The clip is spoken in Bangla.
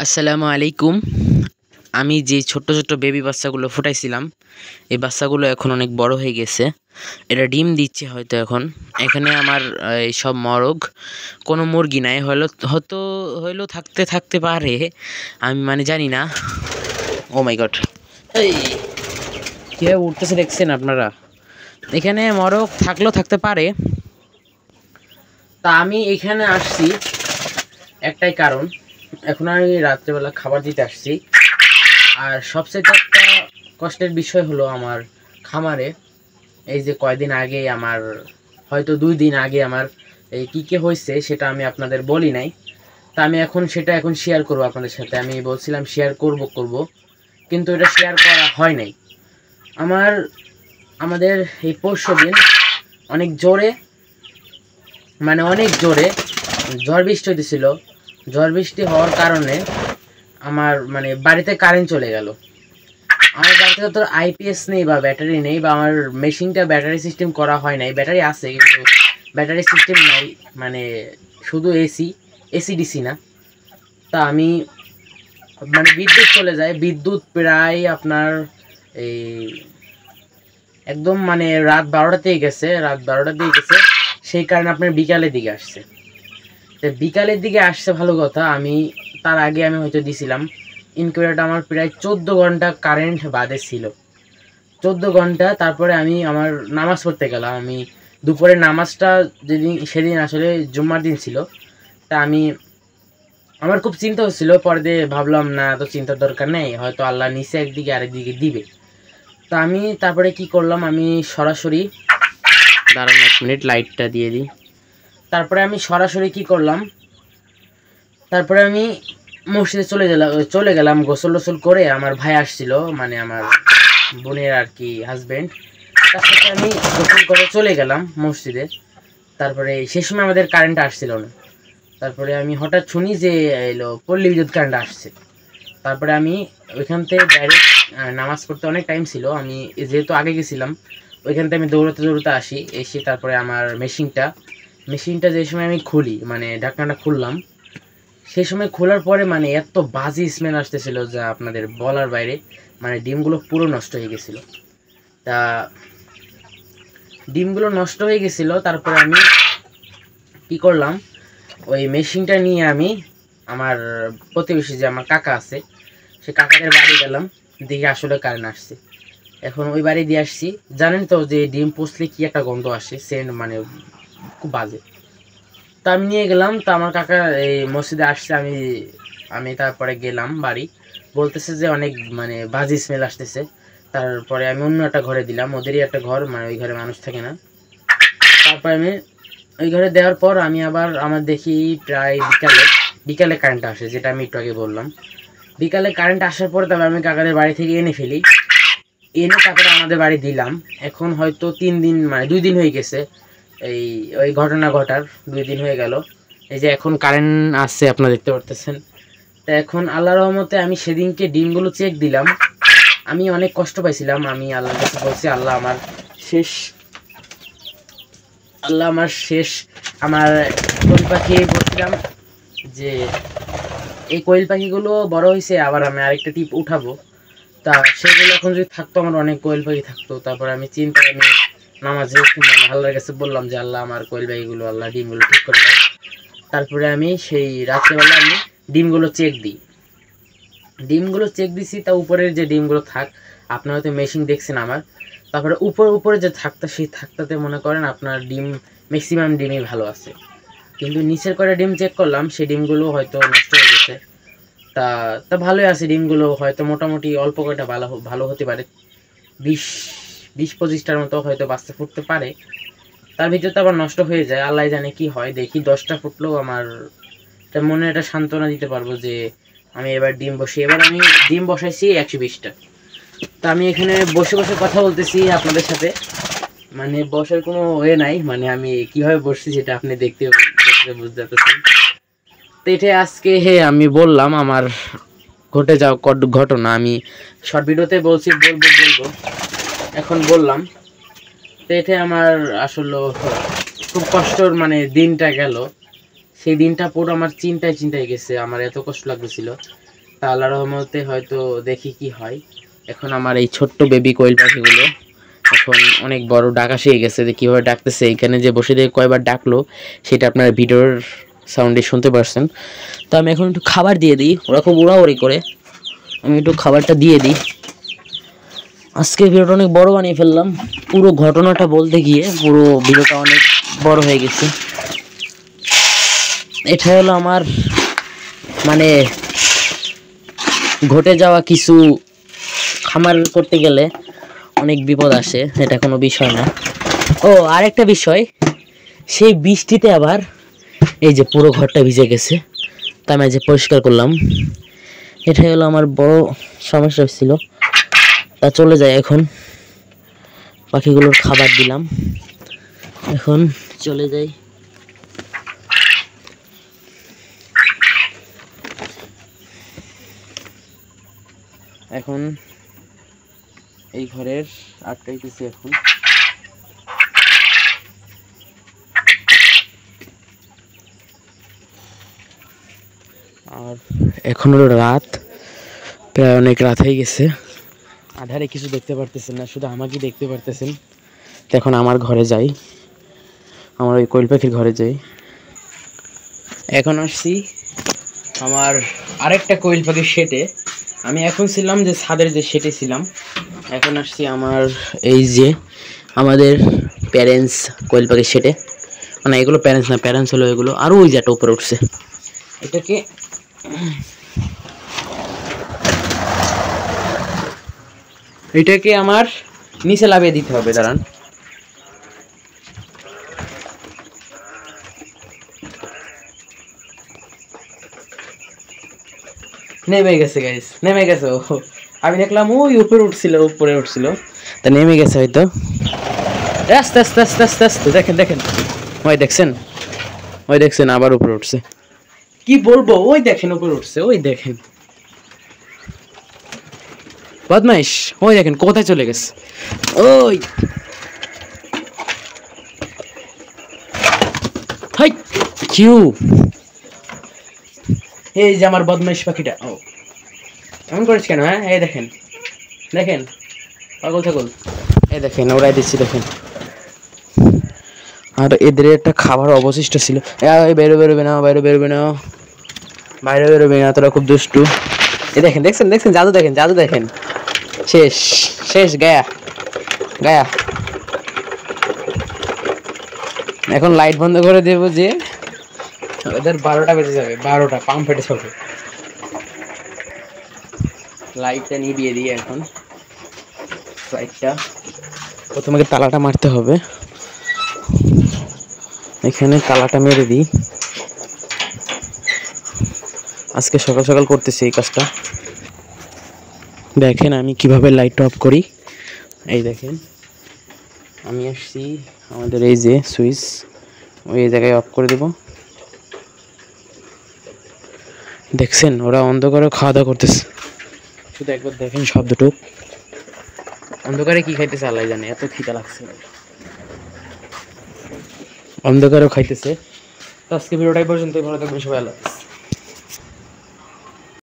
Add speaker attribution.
Speaker 1: আসসালামু আলাইকুম। আমি যে ছোট্ট ছোট্ট বেবি বাচ্চাগুলো ফুটাইছিলাম, এই বাচ্চাগুলো এখন অনেক বড় হয়ে গেছে। এটা ডিম দিচ্ছে হয়তো এখন। এখানে আমার এই সব মরগ, কোনো মুরগি নাই, হয়তো হইলেও থাকতে থাকতে পারে, আমি মানে জানি না। ও মাই গড, এই কীভাবে উঠতেছে দেখছেন আপনারা? এখানে মরগ থাকলেও থাকতে পারে। তা আমি এখানে আসছি একটাই কারণ, এখন আমি রাত্রেবেলা খাবার দিতে আসছি। আর সবচেয়ে একটা কষ্টের বিষয় হলো আমার খামারে এই যে কয়দিন আগে আমার, হয়তো 2 দিন আগে আমার এই কী হয়েছে সেটা আমি আপনাদের বলি নাই। তা আমি সেটা এখন শেয়ার করবো আপনাদের সাথে। আমি বলছিলাম শেয়ার করব, কিন্তু এটা শেয়ার করা হয় নাই। আমাদের এই পরশুদিন অনেক জোরে, মানে অনেক জোরে ঝড় বৃষ্টি হইতেছিল। ঝড় বৃষ্টি হওয়ার কারণে আমার মানে বাড়িতে কারেন্ট চলে গেল। আমার বাড়িতে তো আইপিএস নেই বা ব্যাটারি নেই, বা আমার মেশিনটা ব্যাটারি সিস্টেম করা হয় নাই। ব্যাটারি আছে কিন্তু ব্যাটারি সিস্টেম নাই, মানে শুধু এসি ডিসি না। তা আমি মানে বিদ্যুৎ চলে যায়, বিদ্যুৎ প্রায় আপনার এই একদম মানে রাত 12টাতেই গেছে, সেই কারণে আপনার বিকালের দিকে আসছে। তো বিকালের দিকে আসছে ভালো কথা, তার আগে আমি হয়তো দিছিলাম। ইনকিউবেটরটা আমার প্রায় 14 ঘন্টা কারেন্ট বাদে ছিল, 14 ঘন্টা। তারপরে আমি আমার নামাজ পড়তে গেলাম। আমি দুপুরে নামাজটা সেদিন আসলে জুম্মার দিন ছিল। তা আমার খুব চিন্তা হচ্ছিল, পরে দিয়ে ভাবলাম না, তো চিন্তার দরকার নেই, হয়তো আল্লাহ নিচে একদিকে আরেকদিকে দিবে। তা আমি তারপরে কি করলাম, আমি সরাসরি, দাঁড়ান 1 মিনিট লাইটটা দিয়ে দিই। তারপরে আমি সরাসরি কি করলাম, তারপরে আমি মসজিদে চলে গেলাম গোসল টোসল করে। আমার ভাই আসছিল, মানে আমার বোনের আর কি হাজবেন্ড, তার সাথে আমি গোসল করে চলে গেলাম মসজিদে। তারপরে সে সময় আমাদের কারেন্ট আসছিল না। তারপরে আমি হঠাৎ শুনি যে এলো পল্লী বিদ্যুৎ কারেন্ট আসছে। তারপরে আমি ওইখান থেকে ডাইরেক্ট নামাজ পড়তে অনেক টাইম ছিল, আমি যেহেতু আগে গেছিলাম, ওইখান থেকে আমি দৌড়াতে এসে তারপরে আমার মেশিনটা যে সময় আমি খুলি, মানে ঢাকনাটা খুললাম, সেই সময় খোলার পরে মানে এত বাজে স্মেল আসতেছিল যা আপনাদের বলার বাইরে। মানে ডিমগুলো পুরো নষ্ট হয়ে গেছিলো। তা ডিমগুলো নষ্ট হয়ে গেছিলো, তারপরে আমি কি করলাম, ওই মেশিনটা নিয়ে আমি আমার প্রতিবেশী যে আমার কাকা আছে, সে কাকাদের বাড়ি গেলাম, দেখি আসলে কারেন্ট আসছে। এখন ওই বাড়ি দিয়ে আসছি, জানেন তো যে ডিম পচলে কি একটা গন্ধ আসে, সেন্ট, মানে খুব বাজে। তা আমি নিয়ে গেলাম। তা আমার কাকা এই মসজিদে আসছে, আমি তারপরে গেলাম বাড়ি, বলতেছে যে অনেক মানে বাজে স্মেল আসতেছে। তারপরে আমি অন্য একটা ঘরে দিলাম, ওদেরই একটা ঘর, মানে ওই ঘরে মানুষ থাকে না। তারপরে আমি ওই ঘরে দেওয়ার পর আমি আবার দেখি প্রায় বিকালে কারেন্ট আসে, যেটা আমি একটু আগে বললাম। বিকালে কারেন্ট আসার পর তারপর আমি কাকাদের বাড়ি থেকে এনে তারপরে আমাদের বাড়ি দিলাম। এখন হয়তো 3 দিন, মানে 2 দিন হয়ে গেছে ওই ঘটনা ঘটার, 2 দিন হয়ে গেল। এই যে এখন কারেন্ট আসছে, আপনারা দেখতে পারতেছেন। তা এখন আল্লাহর রহমতে আমি সেদিনকে ডিমগুলো চেক দিলাম, আমি অনেক কষ্ট পাইছিলাম। আমি আল্লাহর কাছে বলছি, আল্লাহ আমার শেষ আমার কোয়েল পাখি বলছিলাম যে এই কোয়েল পাখিগুলো বড় হয়েছে, আবার আমি আরেকটা টিপ উঠাবো। তা সেগুলো এখন যদি থাকতো, আমার অনেক কোয়েল পাখি থাকতো। তারপর আমি নামাজে আল্লাহর কাছে বললাম যে আল্লাহ আমার কোয়েল পাখিগুলো, আল্লাহ ডিমগুলো ঠিক করে দাও। তারপরে আমি সেই রাত্রেবেলা আমি ডিমগুলো চেক দিছি। তা উপরের যে ডিমগুলো আপনারা হয়তো মেশিন দেখছেন আমার, তারপরে উপরে যে সেই থাকতাতে মনে করেন আপনার ডিম ম্যাক্সিমাম ডিমই ভালো আছে। কিন্তু নিচের করে ডিম চেক করলাম, সেই ডিমগুলো হয়তো নষ্ট হয়ে গেছে। তা ভালোই আছে ডিমগুলো, হয়তো মোটামুটি অল্প কয়টা ভালো হতে পারে, 20-25টার মতো হয়তো বাচ্চা ফুটতে পারে। তার ভিতরে তো আবার নষ্ট হয়ে যায়, আল্লাহ জানে কি হয়। দেখি 10টা ফুটলেও আমার মনে একটা সান্ত্বনা দিতে পারবো যে আমি এবার আমি ডিম বসাইছি 120টা। তা আমি এখানে বসে বসে কথা বলতেছি আপনাদের সাথে, মানে বসার কোনো ওয়ে নাই, মানে আমি কিভাবে বসছি সেটা আপনি দেখতে বুঝতে পারছেন। তো এটা আজকে আমি বললাম আমার ঘটে যাওয়া ঘটনা, আমি শর্ট ভিডিওতে বলবো, এখন বললাম। তো এটা আমার আসলে খুব কষ্টর দিনটা গেল। সেই দিনটা পুরো আমার চিন্তায় গেছে, আমার এত কষ্ট লাগতেছিল। তা আল্লাহর রহমতে হয়তো দেখি কি হয়। এখন আমার এই ছোট্ট বেবি কোয়েল পাখিগুলো এখন অনেক বড় ডাকা শিখে গেছে, যে কীভাবে ডাকতেছে। এখানে যে বসে দিয়ে কয়বার ডাকলো সেটা আপনার ভিডিওর সাউন্ডে শুনতে পারছেন। তো আমি এখন একটু খাবার দিয়ে দিই, ওরা খুব উড়াউড়ি করে, আমি একটু খাবারটা দিয়ে দিই। আজকে ভিডিওটা অনেক বড় বানিয়ে ফেললাম, পুরো ঘটনাটা বলতে গিয়ে পুরো ভিডিওটা অনেক বড় হয়ে গেছে। এটা হলো আমার মানে ঘটে যাওয়া কিছু, খামার করতে গেলে অনেক বিপদ আসে, এটা কোনো বিষয় না। ও আরেকটা বিষয়, সেই বৃষ্টিতে আবার এই যে পুরো ঘরটা ভিজে গেছে, তা আমি যে পরিষ্কার করলাম, এটাই হলো আমার বড় সমস্যা ছিল। তা চলে যায়, এখন পাখিগুলোর খাবার দিলাম, এখন চলে যাই। এখন এই ঘরের আটকাইতেছি এখন। আর এখন হলো রাত, প্রায় অনেক রাত হয়ে গেছে, আধারে কিছু দেখতে পারতেছেন না, শুধু আমাকেই দেখতে পারতেছেন। তো এখন আমার ঘরে যাই, আমার ওই কোয়েল পাখির ঘরে যাই। এখন আসছি আমার আরেকটা কোয়েল পাখির শেডে। আমি এখন ছিলাম যে ছাদের যে শেডে ছিলাম, এখন আসছি আমার এই যে আমাদের প্যারেন্টস কোয়েল পাখির শেডে। মানে এগুলো প্যারেন্টস না, প্যারেন্টস হলো এগুলো। আরও ওই যেটা উপরে উঠছে, এটাকে আমার নিচে লাভিয়ে দিতে হবে, দাঁড়ান। নেমে গেছে গাইস, নেমে গেছে ও। আমি দেখলাম ওই উপরে উঠছিল, তা নেমে গেছে হয়তো। আস্তে আস্তে আস্তে আস্তে আস্তে, দেখেন দেখেন, ওই দেখছেন আবার উপরে উঠছে। কি বলবো, ওই দেখেন উপরে উঠছে, ওই দেখেন বদমাইশ, ওই দেখেন কোথায় চলে গেছে। ওই হাই কিউ, এই যে আমার বদমাইশ পাখিটা। ও এমন করিস কেন? হ্যাঁ এই দেখেন দেখেন, পাগল ছাগল, এই দেখেন ওরাই দিচ্ছি দেখেন। আর এদের একটা খাবার অবশিষ্ট ছিল, বেরোবে না, বাইরে বেরোবে না, তোরা খুব দুষ্টু। এই দেখেন, দেখছেন জাদু দেখেন, শেষ গায়া। এখন লাইট বন্ধ করে দেবো, যে ওদের 12টা বেজে যাবে, 12টা পাম্প ফেটে যাবে। লাইটটা নিভিয়ে দিয়ে এখন প্রথমে তালাটা মারতে হবে, এখানে তালাটা মেরে দিই। আজকে সকাল সকাল করতেছি এই কাজটা। দেখেন আমি কিভাবে লাইট অফ করি। এই দেখেন আমি আসছি আমাদের এই যে সুইচ, ওই জায়গায় অফ করে দেব। দেখছেন ওরা অন্ধকারে খাওয়া দাওয়া করতেছে, শুধু একবার দেখেন শব্দটুক। অন্ধকারে কি খাইতেছে আল্লাহ জানে, এত খিদা লাগছে, অন্ধকারেও খাইতেছে। তো আজকে ভিডিওটাই পর্যন্ত, ভালো থাকবেন সবাই, আল্লাহ।